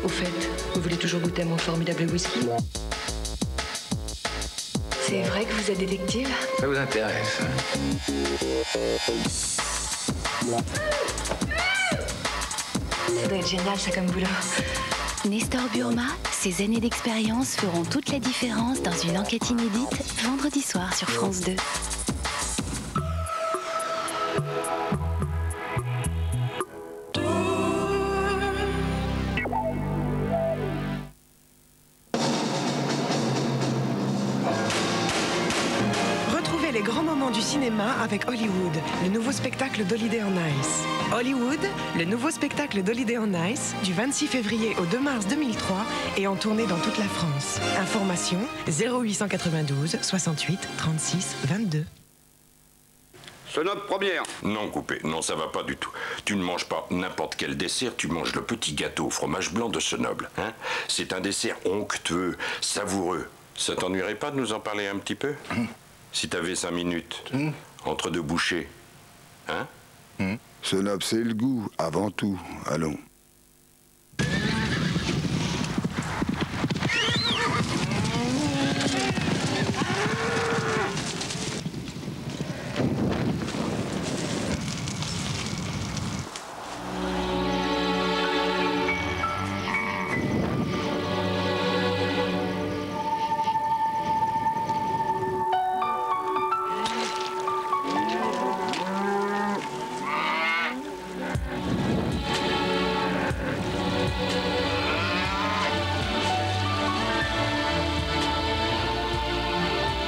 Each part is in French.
Au fait, vous voulez toujours goûter à mon formidable whisky? C'est vrai que vous êtes détective? Ça vous intéresse, hein? Ça doit être génial, ça, comme boulot. Nestor Burma, ses années d'expérience feront toute la différence dans une enquête inédite, vendredi soir sur France 2. Retrouvez les grands moments du cinéma avec Hollywood, le nouveau spectacle d'Holiday on Ice. Hollywood, le nouveau spectacle d'Holiday on Ice, du 26 février au 2 mars 2003 et en tournée dans toute la France. Information 0892 68 36 22. Sonop première. Non, coupé, non, ça va pas du tout. Tu ne manges pas n'importe quel dessert, tu manges le petit gâteau au fromage blanc de Senoble. Hein? C'est un dessert onctueux, savoureux. Ça t'ennuierait pas de nous en parler un petit peu? Si t'avais 5 minutes, entre deux bouchées. Hein? Senoble, c'est le goût, avant tout. Allons.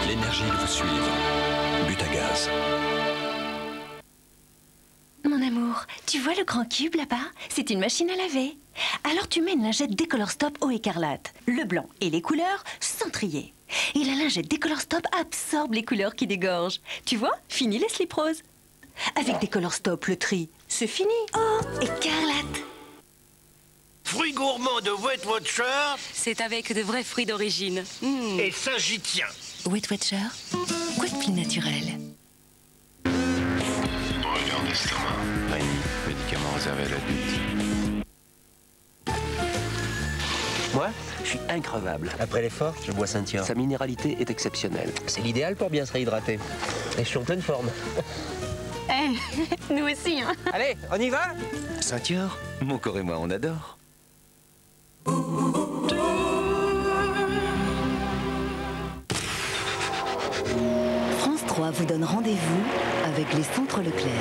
L'énergie de vous suivre. But à gaz. Mon amour, tu vois le grand cube là-bas? C'est une machine à laver. Alors tu mets une lingette Décolor Stop eau écarlate. Le blanc et les couleurs sans trier. Et la lingette Décolor Stop absorbe les couleurs qui dégorgent. Tu vois? Fini les slip roses. Avec Décolor Stop, le tri, c'est fini. Oh, écarlate. Fruits gourmands de Weight Watcher. C'est avec de vrais fruits d'origine. Et ça, j'y tiens. Weight Watcher, quoi de plus naturel? Regarde l'estomac. Rémi, médicament réservé à l'adulte. Moi, je suis increvable. Après l'effort, je bois Saint-Yor. Sa minéralité est exceptionnelle. C'est l'idéal pour bien se réhydrater. Et je suis en pleine forme. Nous aussi, hein. Allez, on y va? Saint-Yor, mon corps et moi, on adore. France 3 vous donne rendez-vous avec les centres Leclerc.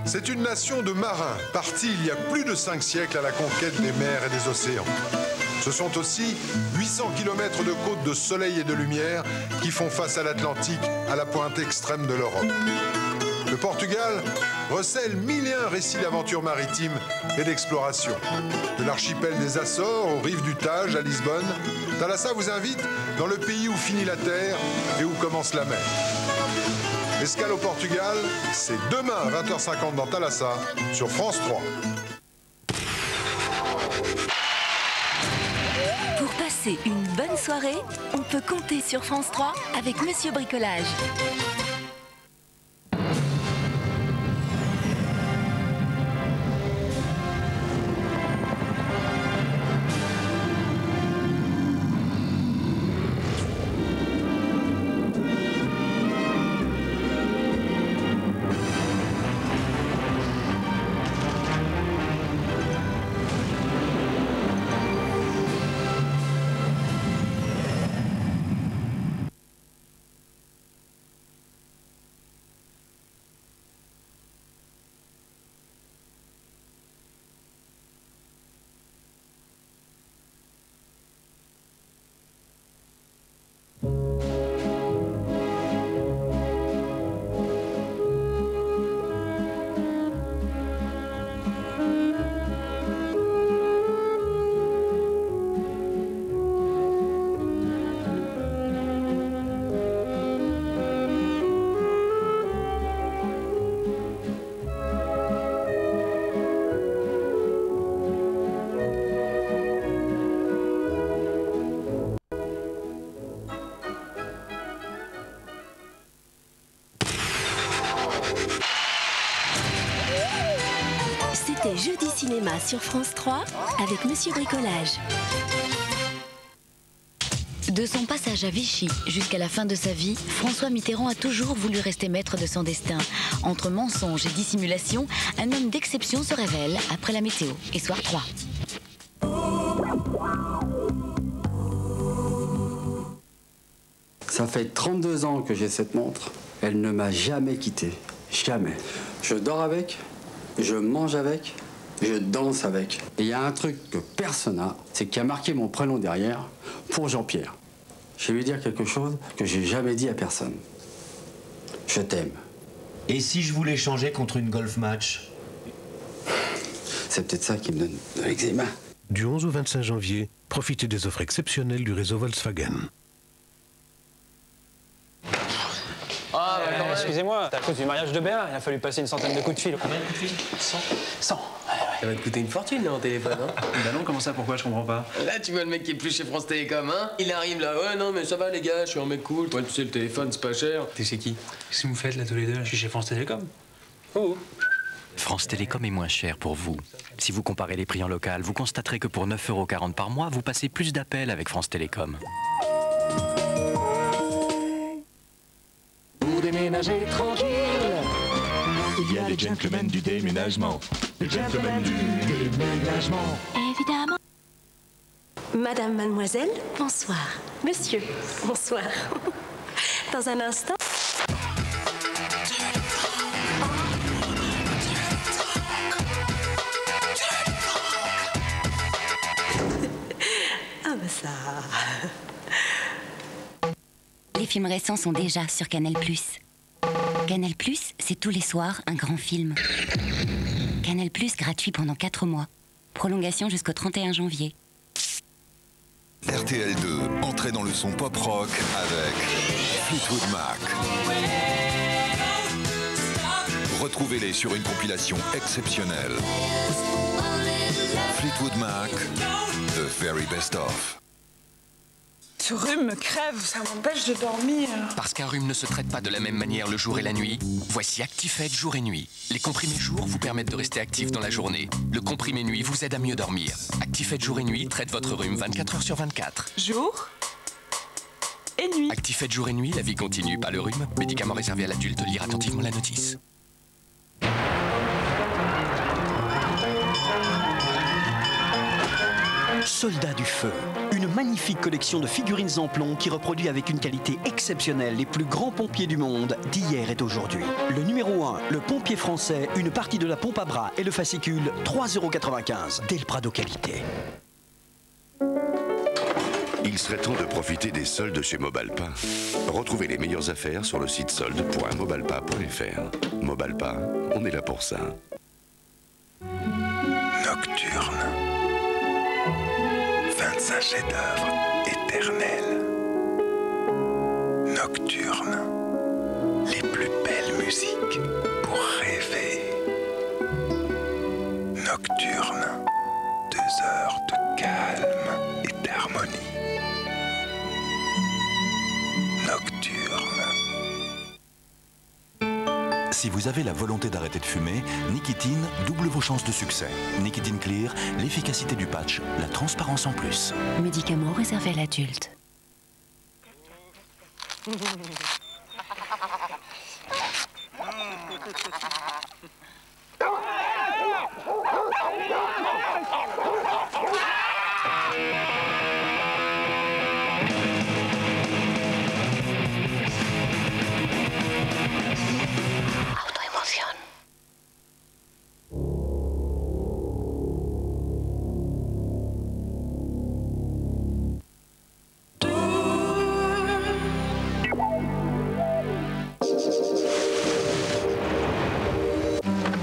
C'est une nation de marins, partis il y a plus de 5 siècles à la conquête des mers et des océans. Ce sont aussi 800 km de côtes de soleil et de lumière qui font face à l'Atlantique, à la pointe extrême de l'Europe. Le Portugal recèle 1001 récits d'aventures maritimes et d'exploration. De l'archipel des Açores aux rives du Tage à Lisbonne, Thalassa vous invite dans le pays où finit la terre et où commence la mer. Escale au Portugal, c'est demain à 20h50 dans Thalassa sur France 3. Pour passer une bonne soirée, on peut compter sur France 3 avec Monsieur Bricolage. Jeudi cinéma sur France 3 avec Monsieur Bricolage. De son passage à Vichy jusqu'à la fin de sa vie, François Mitterrand a toujours voulu rester maître de son destin. Entre mensonges et dissimulation, un homme d'exception se révèle après la météo et Soir 3. Ça fait 32 ans que j'ai cette montre. Elle ne m'a jamais quitté. Jamais. Je dors avec, je mange avec, je danse avec. Et il y a un truc que personne n'a, c'est qu'il y a marqué mon prénom derrière pour Jean-Pierre. Je vais lui dire quelque chose que j'ai jamais dit à personne. Je t'aime. Et si je voulais changer contre une golf match? C'est peut-être ça qui me donne de l'eczéma. Du 11 au 25 janvier, profitez des offres exceptionnelles du réseau Volkswagen. Ah, d'accord, excusez-moi, c'est à cause du mariage de Béa, il a fallu passer une centaine de coups de fil. Combien de coups de fil? 100. Ça va te coûter une fortune, non, au téléphone, hein? Bah non, comment ça, pourquoi? Je comprends pas. Là, tu vois le mec qui est plus chez France Télécom, hein? Il arrive là, ouais, non, mais ça va, les gars, je suis un mec cool. Toi, tu sais, le téléphone, c'est pas cher. T'es chez qui? Qu'est-ce que vous faites là tous les deux? Je suis chez France Télécom. Oh. France Télécom est moins cher pour vous. Si vous comparez les prix en local, vous constaterez que pour 9,40 € par mois, vous passez plus d'appels avec France Télécom. Pour déménager tranquille, il y a les gentlemen du déménagement. Les gentlemen du déménagement. Évidemment. Madame, mademoiselle, bonsoir. Monsieur, bonsoir. Dans un instant... Ah bah ça... Les films récents sont déjà sur Canal+. Canal+, c'est tous les soirs un grand film. Canal+, gratuit pendant 4 mois. Prolongation jusqu'au 31 janvier. RTL2, entrez dans le son pop-rock avec Fleetwood Mac. Retrouvez-les sur une compilation exceptionnelle. Fleetwood Mac, The Very Best Of. Ce rhume me crève, ça m'empêche de dormir. Parce qu'un rhume ne se traite pas de la même manière le jour et la nuit, voici Actifed jour et nuit. Les comprimés jour vous permettent de rester actif dans la journée. Le comprimé nuit vous aide à mieux dormir. Actifed jour et nuit traite votre rhume 24 heures sur 24. Jour et nuit. Actifed jour et nuit, la vie continue, pas le rhume. Médicament réservé à l'adulte, lire attentivement la notice. Soldats du Feu, une magnifique collection de figurines en plomb qui reproduit avec une qualité exceptionnelle les plus grands pompiers du monde d'hier et d'aujourd'hui. Le numéro 1, le pompier français, une partie de la pompe à bras et le fascicule, 3,95 €, Del Prado qualité. Il serait temps de profiter des soldes chez Mobalpa. Retrouvez les meilleures affaires sur le site soldes.mobalpa.fr. Mobalpa, on est là pour ça. Nocturne. 25 chefs-d'œuvre éternels. Nocturne. Les plus belles musiques pour rêver. Nocturne. 2 heures de calme et d'harmonie. Nocturne. Si vous avez la volonté d'arrêter de fumer, Nicotine double vos chances de succès. Nicotine Clear, l'efficacité du patch, la transparence en plus. Médicament réservé à l'adulte.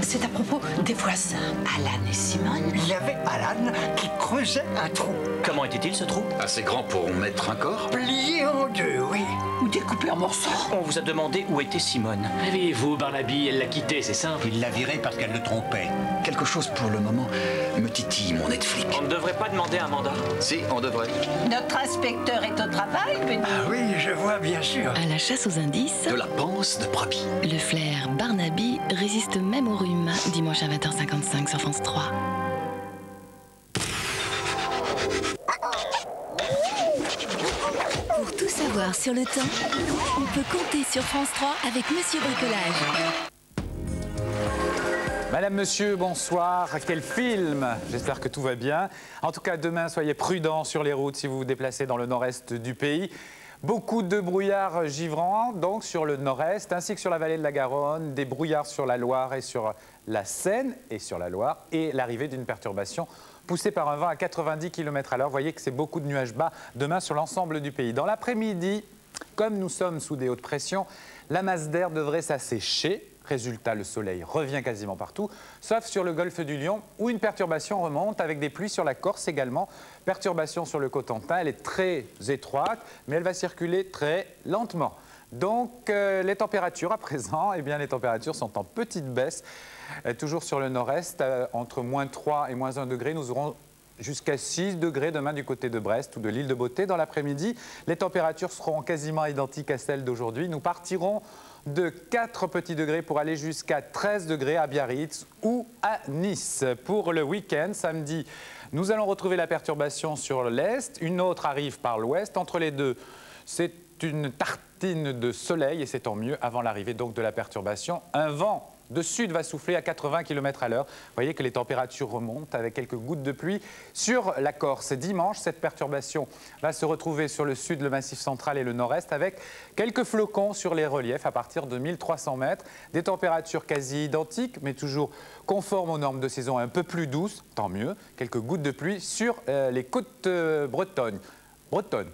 C'est à propos des voisins. Alan et Simone. Il y avait Alan qui creusait un trou. Comment était-il ce trou? Assez grand pour mettre un corps? Plié en deux, oui. Ou découpé en morceaux. On vous a demandé où était Simone. Réveillez-vous, Barnaby, elle l'a quitté, c'est simple. Il l'a virée parce qu'elle le trompait. Quelque chose pour le moment me titille, mon Netflix. On ne devrait pas demander un mandat. Si, on devrait. Notre inspecteur est au travail, Benny. Ah oui, je vois, bien sûr. À la chasse aux indices, De la panse de brebis. le flair Barnaby résiste même au rhume, dimanche à 20h. 20h55 sur France 3. Pour tout savoir sur le temps, on peut compter sur France 3 avec Monsieur Bricolage. Madame, monsieur, bonsoir. Quel film! J'espère que tout va bien. En tout cas, demain, soyez prudents sur les routes si vous vous déplacez dans le nord-est du pays. Beaucoup de brouillards givrants, donc sur le nord-est, ainsi que sur la vallée de la Garonne, des brouillards sur la Loire et sur la Seine et sur la Loire, et l'arrivée d'une perturbation poussée par un vent à 90 km/h. Vous voyez que c'est beaucoup de nuages bas demain sur l'ensemble du pays. Dans l'après-midi, comme nous sommes sous des hautes pressions, la masse d'air devrait s'assécher. Résultat, le soleil revient quasiment partout, sauf sur le golfe du Lion, où une perturbation remonte avec des pluies sur la Corse également. Perturbation sur le Cotentin, elle est très étroite, mais elle va circuler très lentement. Donc, les températures à présent, eh bien, les températures sont en petite baisse. Toujours sur le nord-est, entre -3 et -1 degré, nous aurons jusqu'à 6 degrés demain du côté de Brest ou de l'île de Beauté. Dans l'après-midi, les températures seront quasiment identiques à celles d'aujourd'hui. Nous partirons de 4 petits degrés pour aller jusqu'à 13 degrés à Biarritz ou à Nice. Pour le week-end, samedi, nous allons retrouver la perturbation sur l'est. Une autre arrive par l'ouest. Entre les deux, c'est une tartine de soleil et c'est tant mieux avant l'arrivée donc de la perturbation. Un vent de sud va souffler à 80 km/h. Vous voyez que les températures remontent avec quelques gouttes de pluie sur la Corse. Dimanche, cette perturbation va se retrouver sur le sud, le Massif central et le nord-est avec quelques flocons sur les reliefs à partir de 1300 mètres. Des températures quasi identiques, mais toujours conformes aux normes de saison, un peu plus douces, tant mieux. Quelques gouttes de pluie sur les côtes bretonnes.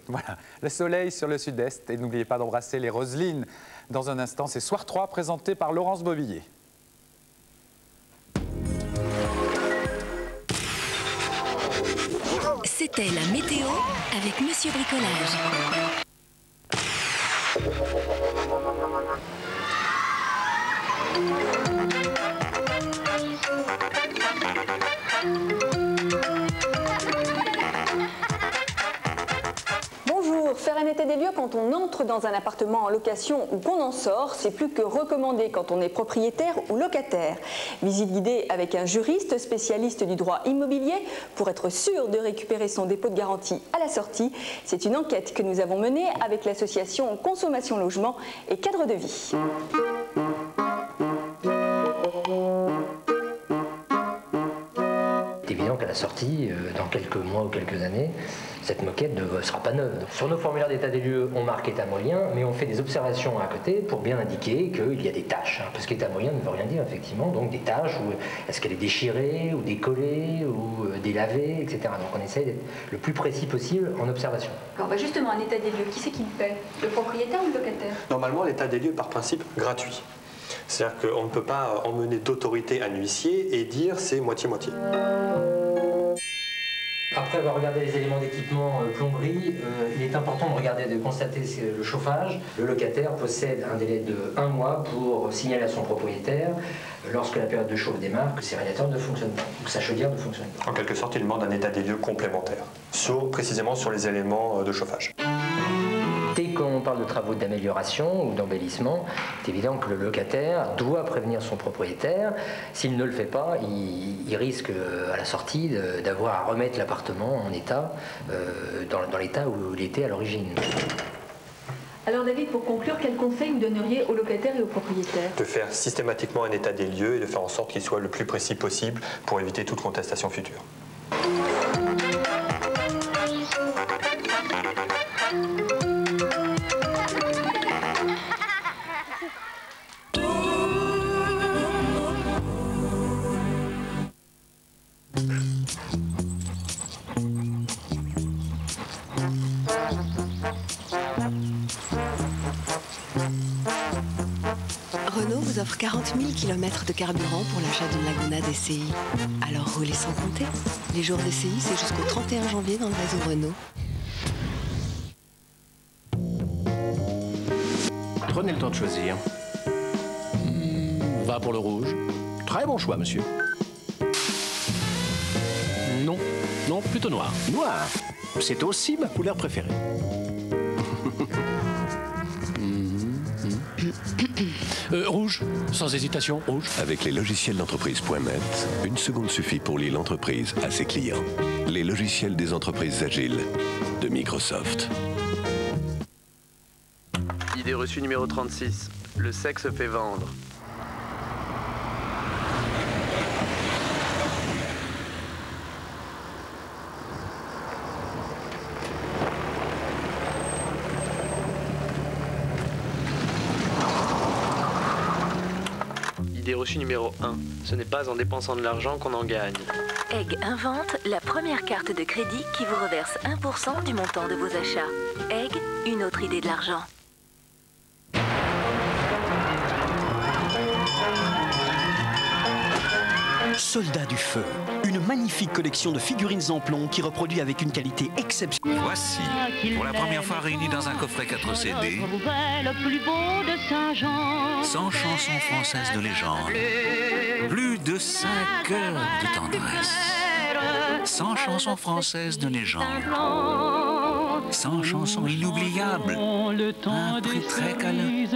Voilà. Le soleil sur le sud-est. Et n'oubliez pas d'embrasser les Roselines. Dans un instant, c'est Soir 3 présenté par Laurence Bobillier. C'était la météo avec Monsieur Bricolage. Bonjour, faire un état des lieux quand on entre dans un appartement en location ou qu'on en sort, c'est plus que recommandé quand on est propriétaire ou locataire. Visite guidée avec un juriste spécialiste du droit immobilier pour être sûr de récupérer son dépôt de garantie à la sortie. C'est une enquête que nous avons menée avec l'association Consommation Logement et Cadre de Vie. C'est évident qu'à la sortie, dans quelques mois ou quelques années, cette moquette ne sera pas neuve. Sur nos formulaires d'état des lieux, on marque état moyen, mais on fait des observations à côté pour bien indiquer qu'il y a des taches. Parce qu'état moyen ne veut rien dire, effectivement. Donc des taches, ou est-ce qu'elle est déchirée, ou décollée, ou délavée, etc. Donc on essaye d'être le plus précis possible en observation. Alors bah justement, un état des lieux, qui c'est qui le paie? Le propriétaire ou le locataire? Normalement, l'état des lieux, par principe, gratuit. C'est-à-dire qu'on ne peut pas emmener d'autorité à un huissier et dire c'est moitié-moitié. Après avoir regardé les éléments d'équipement plomberie, il est important de constater le chauffage. Le locataire possède un délai de 1 mois pour signaler à son propriétaire, lorsque la période de chauffe démarre, que ses radiateurs ne fonctionnent pas, ou que sa chaudière ne fonctionne pas. En quelque sorte, il demande un état des lieux complémentaire, précisément sur les éléments de chauffage. Dès qu'on parle de travaux d'amélioration ou d'embellissement, c'est évident que le locataire doit prévenir son propriétaire. S'il ne le fait pas, il risque à la sortie d'avoir à remettre l'appartement en état, dans l'état où il était à l'origine. Alors David, pour conclure, quel conseil vous donneriez aux locataires et aux propriétaires? De faire systématiquement un état des lieux et de faire en sorte qu'il soit le plus précis possible pour éviter toute contestation future. Renault vous offre 40 000 km de carburant pour l'achat d'une Laguna DCI. Alors roulez sans compter. Les jours DCI, c'est jusqu'au 31 janvier dans le réseau Renault. Prenez le temps de choisir. Va pour le rouge. Très bon choix, monsieur. Non, non, plutôt noir. Noir, c'est aussi ma couleur préférée. Rouge, sans hésitation, rouge. Avec les logiciels d'entreprise.net, une seconde suffit pour lier l'entreprise à ses clients. Les logiciels des entreprises agiles de Microsoft. Idée reçue numéro 36. Le sexe fait vendre. Idée reçue numéro 1. Ce n'est pas en dépensant de l'argent qu'on en gagne. Egg invente la première carte de crédit qui vous reverse 1% du montant de vos achats. Egg, une autre idée de l'argent. Soldats du feu, une magnifique collection de figurines en plomb qui reproduit avec une qualité exceptionnelle. Voici, pour la première fois réunis dans un coffret 4 CD, 100 chansons françaises de légende. Plus de 5 heures de tendresse. 100 chansons françaises de légende. 100 chansons inoubliables. Un prix très câlin.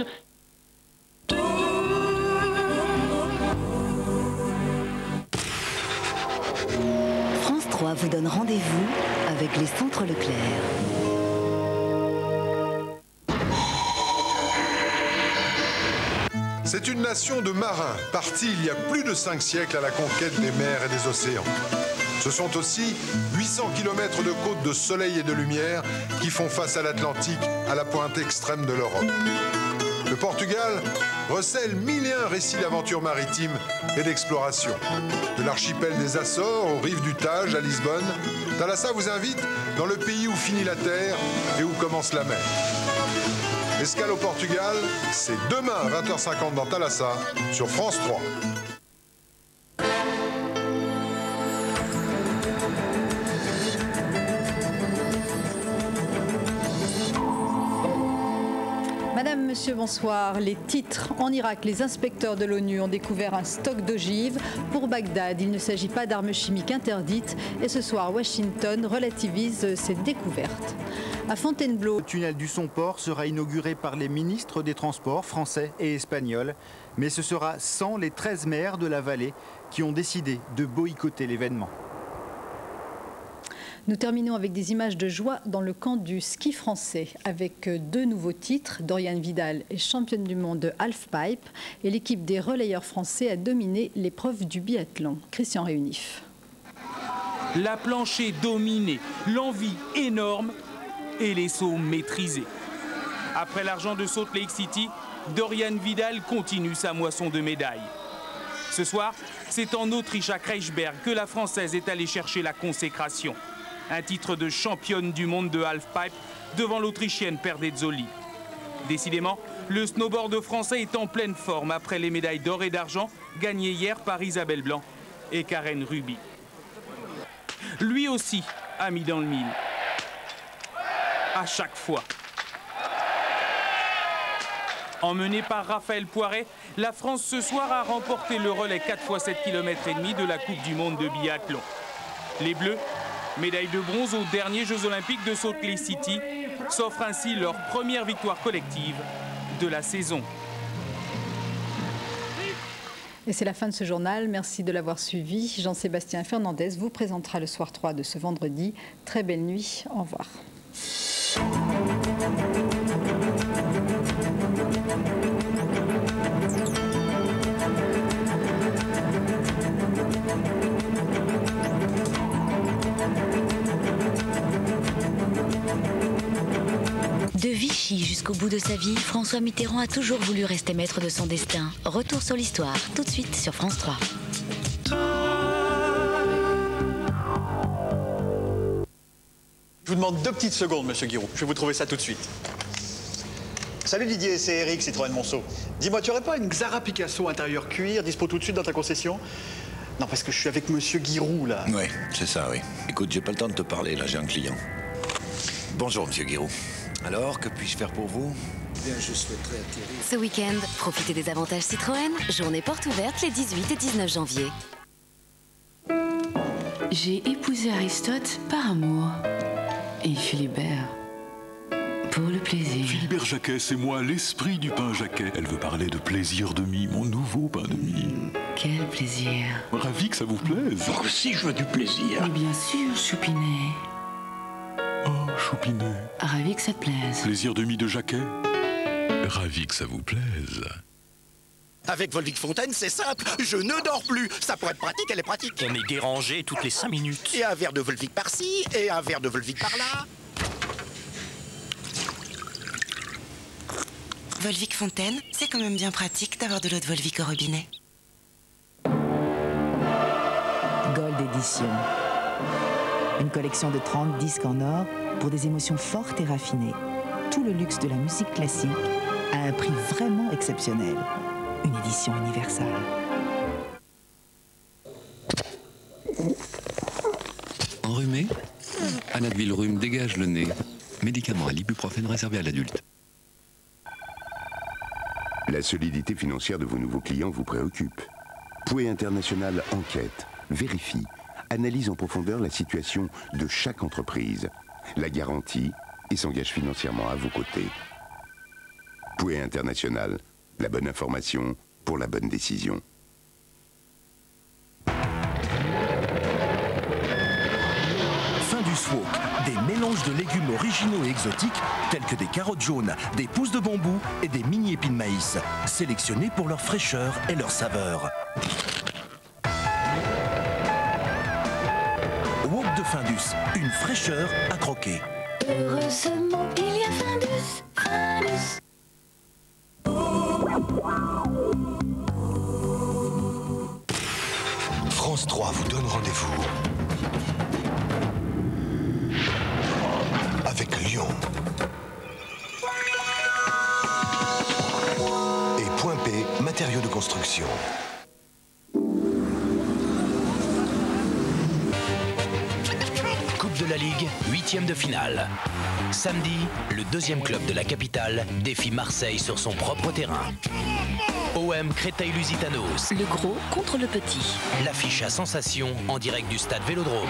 France 3 vous donne rendez-vous avec les centres Leclerc. C'est une nation de marins, partis il y a plus de 5 siècles à la conquête des mers et des océans. Ce sont aussi 800 km de côtes de soleil et de lumière qui font face à l'Atlantique, à la pointe extrême de l'Europe. Le Portugal recèle 1001 récits d'aventures maritimes et d'exploration. De l'archipel des Açores aux rives du Tage à Lisbonne, Thalassa vous invite dans le pays où finit la terre et où commence la mer. Escale au Portugal, c'est demain à 20h50 dans Thalassa sur France 3. Madame, monsieur, bonsoir. Les titres. En Irak, les inspecteurs de l'ONU ont découvert un stock d'ogives. Pour Bagdad, il ne s'agit pas d'armes chimiques interdites. Et ce soir, Washington relativise cette découverte. À Fontainebleau, le tunnel du Son-Port sera inauguré par les ministres des Transports français et espagnols. Mais ce sera sans les 13 maires de la vallée qui ont décidé de boycotter l'événement. Nous terminons avec des images de joie dans le camp du ski français avec 2 nouveaux titres. Dorian Vidal est championne du monde de halfpipe et l'équipe des relayeurs français a dominé l'épreuve du biathlon. Christian Réunif. La planche est dominée, l'envie énorme et les sauts maîtrisés. Après l'argent de Salt Lake City, Dorian Vidal continue sa moisson de médailles. Ce soir, c'est en Autriche à Kreuzberg que la Française est allée chercher la consécration. Un titre de championne du monde de halfpipe devant l'Autrichienne Perdezzoli. Décidément, le snowboard français est en pleine forme après les médailles d'or et d'argent gagnées hier par Isabelle Blanc et Karen Ruby. Lui aussi a mis dans le mille. À chaque fois. Emmenée par Raphaël Poiret, la France ce soir a remporté le relais 4x7 km et demi de la Coupe du monde de biathlon. Les Bleus, médaille de bronze aux derniers Jeux Olympiques de Salt Lake City, s'offrent ainsi leur première victoire collective de la saison. Et c'est la fin de ce journal. Merci de l'avoir suivi. Jean-Sébastien Fernandez vous présentera le soir 3 de ce vendredi. Très belle nuit. Au revoir. De Vichy jusqu'au bout de sa vie, François Mitterrand a toujours voulu rester maître de son destin. Retour sur l'histoire, tout de suite sur France 3. Je vous demande 2 petites secondes, monsieur Guiraud. Je vais vous trouver ça tout de suite. Salut Didier, c'est Eric, Citroën Monceau. Dis-moi, tu aurais pas une Xara Picasso intérieur cuir, dispo tout de suite dans ta concession? Non, parce que je suis avec monsieur Guiraud, là. Oui, c'est ça, oui. Écoute, j'ai pas le temps de te parler, là, j'ai un client. Bonjour, monsieur Guiraud. Alors, que puis-je faire pour vous? Bien, je souhaiterais atterrir. Ce week-end, profitez des avantages Citroën. Journée porte ouverte les 18 et 19 janvier. J'ai épousé Aristote par amour. Et Philibert Pour le plaisir. Philibert Jacquet, c'est moi, l'esprit du pain Jacquet. Elle veut parler de plaisir de mie, mon nouveau pain de mie. Quel plaisir. Ravi que ça vous plaise. Moi aussi, je veux du plaisir. Mais bien sûr, Choupinet. Oh, Choupinet. Ravi que ça te plaise. Plaisir de mie de Jacquet. Ravi que ça vous plaise. Avec Volvic Fontaine, c'est simple, je ne dors plus. Ça pourrait être pratique, elle est pratique. On est dérangé toutes les 5 minutes. Et un verre de Volvic par-ci, et un verre de Volvic par-là. Volvic Fontaine, c'est quand même bien pratique d'avoir de l'eau de Volvic au robinet. Gold Edition. Une collection de 30 disques en or pour des émotions fortes et raffinées. Tout le luxe de la musique classique à un prix vraiment exceptionnel. Une édition universelle. Enrhumé? Anadvil Rhume dégage le nez. Médicament à l'ibuprofène réservé à l'adulte. La solidité financière de vos nouveaux clients vous préoccupe. Pouet International enquête, vérifie, analyse en profondeur la situation de chaque entreprise, la garantit et s'engage financièrement à vos côtés. Pouet International, la bonne information pour la bonne décision. Fin du swok, des mélanges de légumes originaux et exotiques tels que des carottes jaunes, des pousses de bambou et des mini épis de maïs, sélectionnés pour leur fraîcheur et leur saveur. Wok de Findus, une fraîcheur à croquer. Heureusement, il y a Findus, Findus. France 3 vous donne rendez-vous avec Lyon. Et Point P, matériaux de construction. Coupe de la Ligue, 8e de finale. Samedi, le 2e club de la capitale défie Marseille sur son propre terrain. OM Créteil-Lusitanos. Le gros contre le petit. L'affiche à sensation en direct du stade Vélodrome.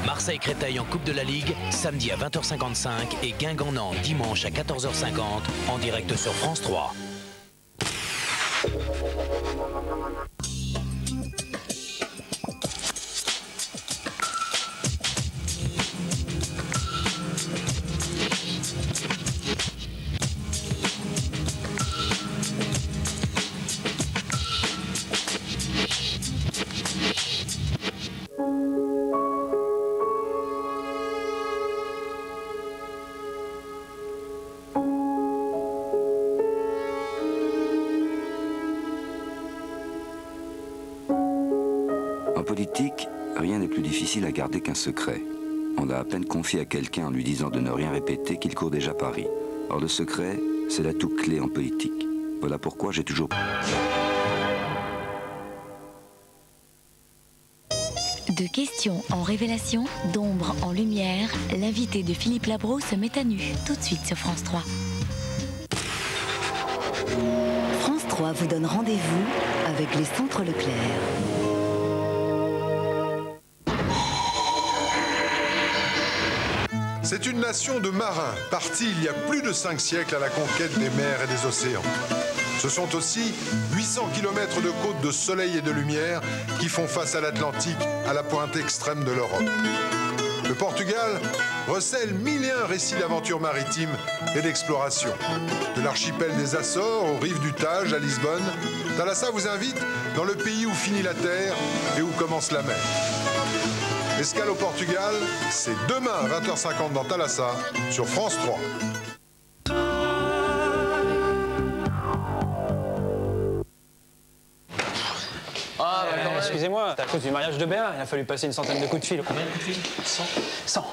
Marseille-Créteil en Coupe de la Ligue, samedi à 20h55 et Guingamp-Nantes dimanche à 14h50 en direct sur France 3. En politique, rien n'est plus difficile à garder qu'un secret. On l'a à peine confié à quelqu'un en lui disant de ne rien répéter qu'il court déjà Paris. Or le secret, c'est l'atout clé en politique. Voilà pourquoi j'ai toujours... De questions en révélation, d'ombre en lumière, l'invité de Philippe Labro se met à nu, tout de suite sur France 3. France 3 vous donne rendez-vous avec les centres Leclerc. C'est une nation de marins, partis il y a plus de 5 siècles à la conquête des mers et des océans. Ce sont aussi 800 km de côtes de soleil et de lumière qui font face à l'Atlantique, à la pointe extrême de l'Europe. Le Portugal recèle 1001 récits d'aventures maritimes et d'exploration. De l'archipel des Açores aux rives du Tage à Lisbonne, Thalassa vous invite dans le pays où finit la terre et où commence la mer. Escale au Portugal, c'est demain à 20h50 dans Thalassa, sur France 3. Ah, d'accord, excusez-moi, c'est à cause du mariage de Béa, il a fallu passer une centaine de coups de fil. Combien de coups de fil 100. 100.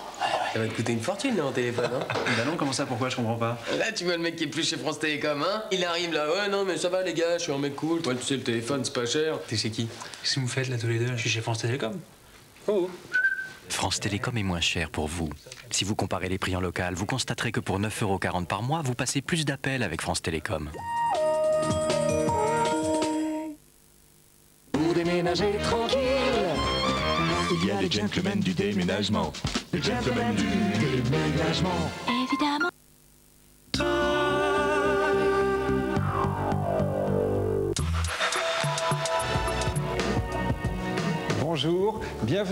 Ça va te coûter une fortune, là, en téléphone, hein. Bah non, comment ça, pourquoi, je comprends pas. Là, tu vois le mec qui est plus chez France Télécom, hein. Il arrive là, ouais, non, mais ça va, les gars, je suis un mec cool. Toi, tu sais, le téléphone, c'est pas cher. T'es chez qui? Qu'est-ce que vous faites, là, tous les deux? Je suis chez France Télécom. Oh. France Télécom est moins cher pour vous. Si vous comparez les prix en local, vous constaterez que pour 9,40 € par mois, vous passez plus d'appels avec France Télécom. Pour déménager tranquille, il y a les gentlemen du déménagement. Les gentlemen du déménagement. Évidemment. bonjour, bienvenue.